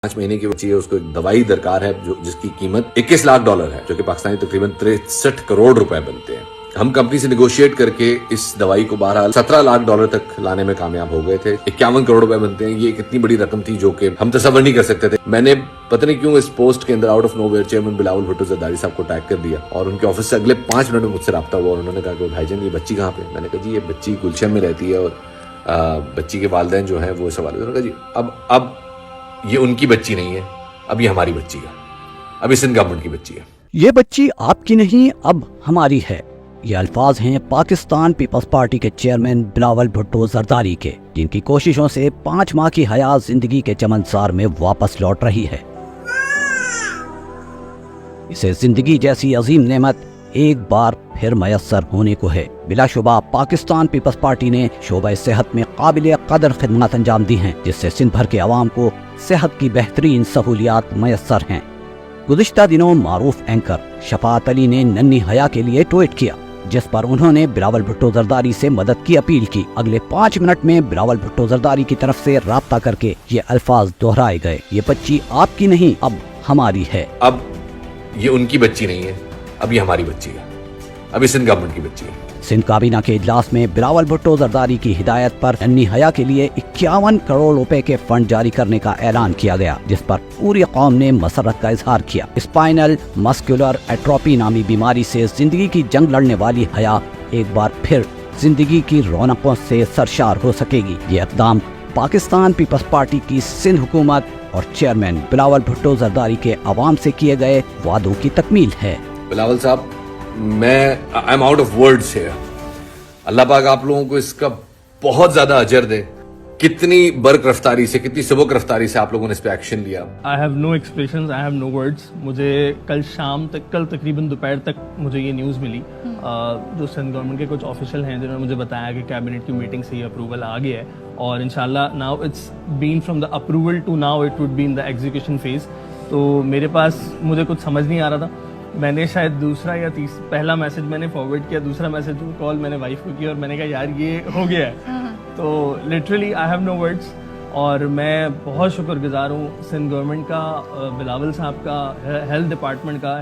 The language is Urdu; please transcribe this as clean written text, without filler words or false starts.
5 مہینے کی بچی ہے, اس کو ایک دوائی درکار ہے جس کی قیمت $21 لاکھ ہے, جو کہ پاکستانی تقریباً 63 کروڑ روپے بنتے ہیں. ہم کمپنی سے نیگوشیٹ کر کے اس دوائی کو بہرحال $17 لاکھ تک لانے میں کامیاب ہو گئے تھے. 51 کروڑ روپے بنتے ہیں. یہ ایک اتنی بڑی رقم تھی جو کہ ہم تصور نہیں کر سکتے تھے. میں نے پتہ نہیں کیوں اس پوسٹ کے اندر out of nowhere chairman Bilawal Bhutto Zardari صاحب کو ٹیگ کر دیا, اور ان کے آفس سے اگلے 5 منٹ میں مجھ سے رابطہ ہوا, اور انہوں نے کہا کہ بھائی جان یہ بچی کہاں پہ؟ میں نے کہا جی یہ بچی گلشن میں رہتی ہے, اور بچی کے والدین جو ہیں وہ اس حوالے سے. انہوں نے کہا جی اب یہ ان کی بچی نہیں ہے, اب یہ ہماری بچی ہے, اب یہ سندھ گورنمنٹ کی بچی ہے. یہ بچی آپ کی نہیں اب ہماری ہے. یہ الفاظ ہیں پاکستان پیپلز پارٹی کے چیئرمین بلاول بھٹو زرداری کے, جن کی کوششوں سے 5 ماہ کی حیات زندگی کے چمنزار میں واپس لوٹ رہی ہے. اسے زندگی جیسی عظیم نعمت ایک بار پھر میسر ہونے کو ہے. بلا شبہ پاکستان پیپلز پارٹی نے شعبہ صحت میں قابل قدر خدمات انجام دی ہیں, جس سے سندھ بھر کے عوام کو صحت کی بہترین سہولیات میسر ہیں. گزشتہ دنوں معروف اینکر شفاعت علی نے ننھی حیا کے لیے ٹویٹ کیا, جس پر انہوں نے بلاول بھٹو زرداری سے مدد کی اپیل کی. اگلے 5 منٹ میں بلاول بھٹو زرداری کی طرف سے رابطہ کر کے یہ الفاظ دہرائے گئے. یہ بچی آپ کی نہیں اب ہماری ہے. اب یہ ان کی بچی نہیں ہے, اب یہ ہماری بچی ہے, اب یہ سندھ گورنمنٹ کی بچی ہے. سندھ کابینہ کے اجلاس میں بلاول بھٹو زرداری کی ہدایت پر ننھی حیا کے لیے 51 کروڑ روپے کے فنڈ جاری کرنے کا اعلان کیا گیا, جس پر پوری قوم نے مسرت کا اظہار کیا. اسپائنل مسکولر ایٹروپی نامی بیماری سے زندگی کی جنگ لڑنے والی حیا ایک بار پھر زندگی کی رونقوں سے سرشار ہو سکے گی. یہ اقدام پاکستان پیپلز پارٹی کی سندھ حکومت اور چیئرمین بلاول بھٹو زرداری کے عوام سے کیے گئے وعدوں کی تکمیل ہے. بلاول صاحب, میں I am out of words ہے. اللہ پاک آپ لوگوں کو اس کا بہت زیادہ اجر دے. کتنی برق رفتاری سے, کتنی سبک رفتاری سے آپ لوگوں نے اس پہ ایکشن لیا. I have no expressions, I have no words. مجھے کل شام تک, کل تقریباً دوپہر تک مجھے یہ نیوز ملی, جو سندھ گورنمنٹ کے کچھ آفیشل ہیں جنہوں نے مجھے بتایا کہ کیبنٹ کی میٹنگ سے یہ اپروول آ گیا ہے, اور انشاءاللہ now it's been from the approval to now it would be in the execution phase. تو میرے پاس مجھے کچھ سمجھ نہیں آ رہا تھا. میں نے شاید دوسرا یا پہلا میسج میں نے فارورڈ کیا, دوسرا میسج کال میں نے وائف کو کی, اور میں نے کہا یار یہ ہو گیا ہے. تو literally I have no words, اور میں بہت شکر گزار ہوں سندھ گورنمنٹ کا, بلاول صاحب کا, ہیلتھ ڈپارٹمنٹ کا.